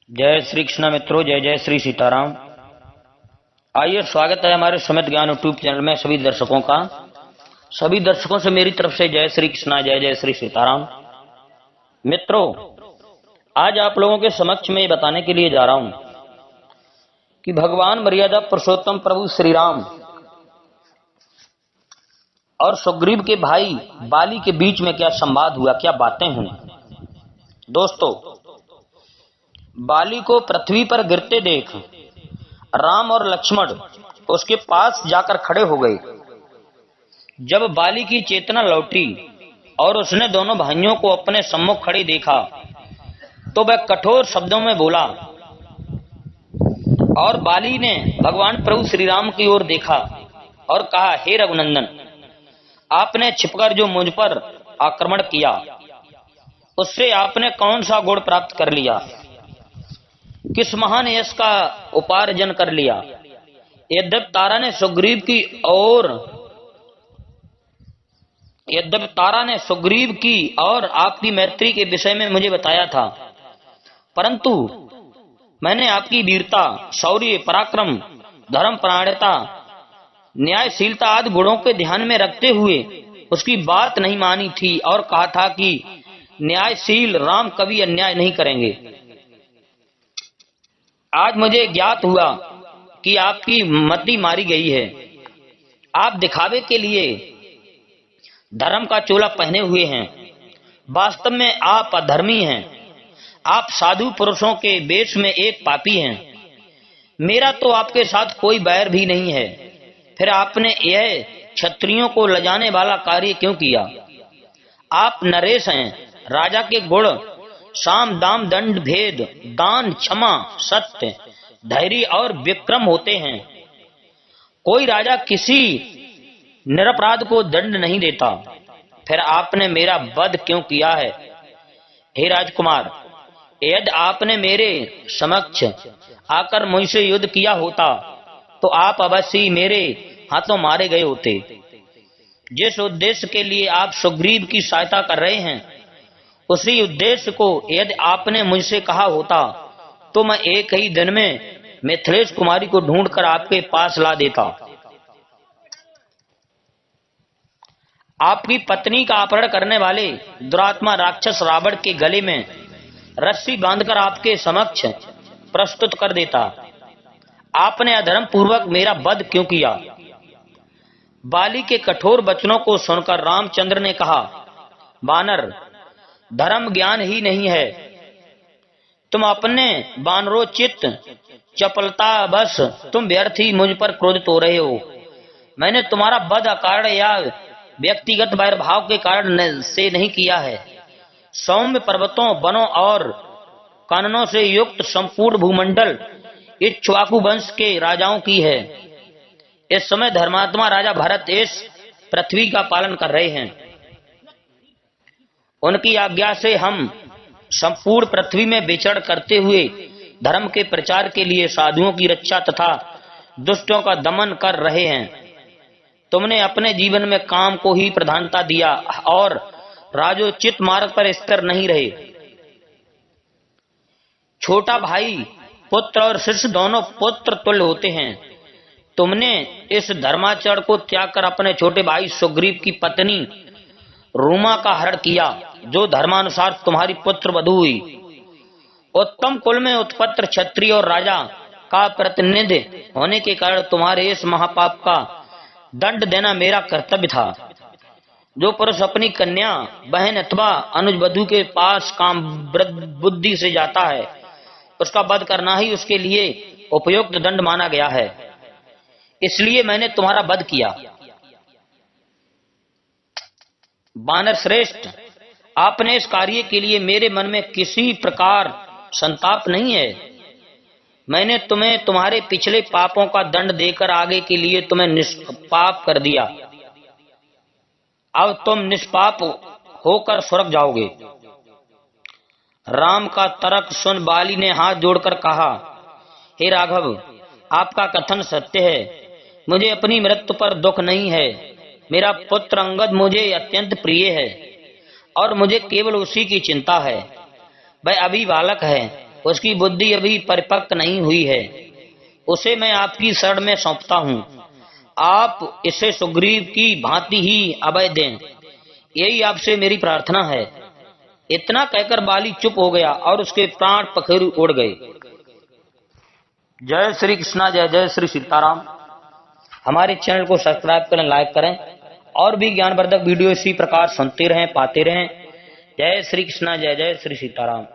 जय श्री कृष्ण मित्रों, जय जय श्री सीताराम। आइए, स्वागत है हमारे सुमित ज्ञान यूट्यूब चैनल में सभी दर्शकों का। सभी दर्शकों से मेरी तरफ से जय श्री कृष्ण, जय जय श्री सीताराम। मित्रों, आज आप लोगों के समक्ष में ये बताने के लिए जा रहा हूं कि भगवान मर्यादा पुरुषोत्तम प्रभु श्री राम और सुग्रीव के भाई बाली के बीच में क्या संवाद हुआ, क्या बातें हुई। दोस्तों, बाली को पृथ्वी पर गिरते देख राम और लक्ष्मण उसके पास जाकर खड़े हो गए। जब बाली की चेतना लौटी और उसने दोनों भाइयों को अपने सम्मुख खड़े देखा तो वह कठोर शब्दों में बोला और बाली ने भगवान प्रभु श्री राम की ओर देखा और कहा, हे रघुनंदन, आपने छिपकर जो मुझ पर आक्रमण किया उससे आपने कौन सा गुण प्राप्त कर लिया, किस महान यश का उपार्जन कर लिया। यद्यपि तारा ने सुग्रीव की और आपकी मैत्री के विषय में मुझे बताया था, परंतु मैंने आपकी वीरता, शौर्य, पराक्रम, धर्म परायणता, न्यायशीलता आदि गुणों के ध्यान में रखते हुए उसकी बात नहीं मानी थी और कहा था कि न्यायशील राम कभी अन्याय नहीं करेंगे। आज मुझे ज्ञात हुआ कि आपकी मति मारी गई है। आप दिखावे के लिए धर्म का चोला पहने हुए हैं, वास्तव में आप अधर्मी हैं। आप साधु पुरुषों के वेश में एक पापी हैं। मेरा तो आपके साथ कोई बैर भी नहीं है, फिर आपने यह क्षत्रियों को लजाने वाला कार्य क्यों किया। आप नरेश हैं। राजा के गुण साम, दाम, दंड, भेद, दान, क्षमा, सत्य, धैर्य और विक्रम होते हैं। कोई राजा किसी निरपराध को दंड नहीं देता। फिर आपने मेरा वध क्यों किया है। हे राजकुमार, यदि आपने मेरे समक्ष आकर मुझसे युद्ध किया होता तो आप अवश्य ही मेरे हाथों मारे गए होते। जिस उद्देश्य के लिए आप सुग्रीव की सहायता कर रहे हैं, उसी उद्देश्य को यदि आपने मुझसे कहा होता तो मैं एक ही दिन में मिथिलेश कुमारी को ढूंढकर आपके पास ला देता। आपकी पत्नी का अपहरण करने वाले दुरात्मा राक्षस रावण के गले में रस्सी बांधकर आपके समक्ष प्रस्तुत कर देता। आपने अधर्म पूर्वक मेरा वध क्यों किया। बाली के कठोर वचनों को सुनकर रामचंद्र ने कहा, वानर, धर्म ज्ञान ही नहीं है। तुम अपने वानरोचित चपलता बस तुम व्यर्थ ही मुझ पर क्रोधित हो रहे हो। मैंने तुम्हारा वध अकारण या व्यक्तिगत वैरभाव के कारण से नहीं किया है। सौम्य पर्वतों, वनों और काननों से युक्त संपूर्ण भूमंडल इक्ष्वाकु वंश के राजाओं की है। इस समय धर्मात्मा राजा भरत इस पृथ्वी का पालन कर रहे हैं। उनकी आज्ञा से हम संपूर्ण पृथ्वी में विचरण करते हुए धर्म के प्रचार के लिए साधुओं की रक्षा तथा दुष्टों का दमन कर रहे हैं। तुमने अपने जीवन में काम को ही प्रधानता दिया और राजोचित मार्ग पर स्थिर नहीं रहे। छोटा भाई पुत्र और शिष्य दोनों पुत्र तुल्य होते हैं। तुमने इस धर्माचरण को त्याग कर अपने छोटे भाई सुग्रीव की पत्नी रूमा का हरण किया, जो धर्मानुसार तुम्हारी पुत्र वधू हुई। उत्तम कुल में उत्पन्न क्षत्रिय और राजा का प्रतिनिधि होने के कारण तुम्हारे इस महापाप का दंड देना मेरा कर्तव्य था। जो पुरुष अपनी कन्या, बहन अथवा अनुज वधू के पास काम बुद्धि से जाता है, उसका वध करना ही उसके लिए उपयुक्त दंड माना गया है। इसलिए मैंने तुम्हारा वध किया। वानर श्रेष्ठ, आपने इस कार्य के लिए मेरे मन में किसी प्रकार संताप नहीं है। मैंने तुम्हें तुम्हारे पिछले पापों का दंड देकर आगे के लिए तुम्हें निष्पाप कर दिया। अब तुम निष्पाप होकर स्वर्ग जाओगे। राम का तर्क सुन बाली ने हाथ जोड़कर कहा, हे राघव, आपका कथन सत्य है। मुझे अपनी मृत्यु पर दुख नहीं है। मेरा पुत्र अंगद मुझे अत्यंत प्रिय है और मुझे केवल उसी की चिंता है। वह अभी बालक है उसकी बुद्धि अभी परिपक्व नहीं हुई है, उसे मैं आपकी शरण में सौंपता हूं। आप इसे सुग्रीव की भांति ही अभय दें, यही आपसे मेरी प्रार्थना है। इतना कहकर बाली चुप हो गया और उसके प्राण पखेरु उड़ गए। जय श्री कृष्णा, जय जय श्री सीताराम। हमारे चैनल को सब्सक्राइब करें, लाइक करें और भी ज्ञानवर्धक वीडियो इसी प्रकार सुनते रहें, पाते रहें। जय श्री कृष्णा, जय जय श्री सीताराम।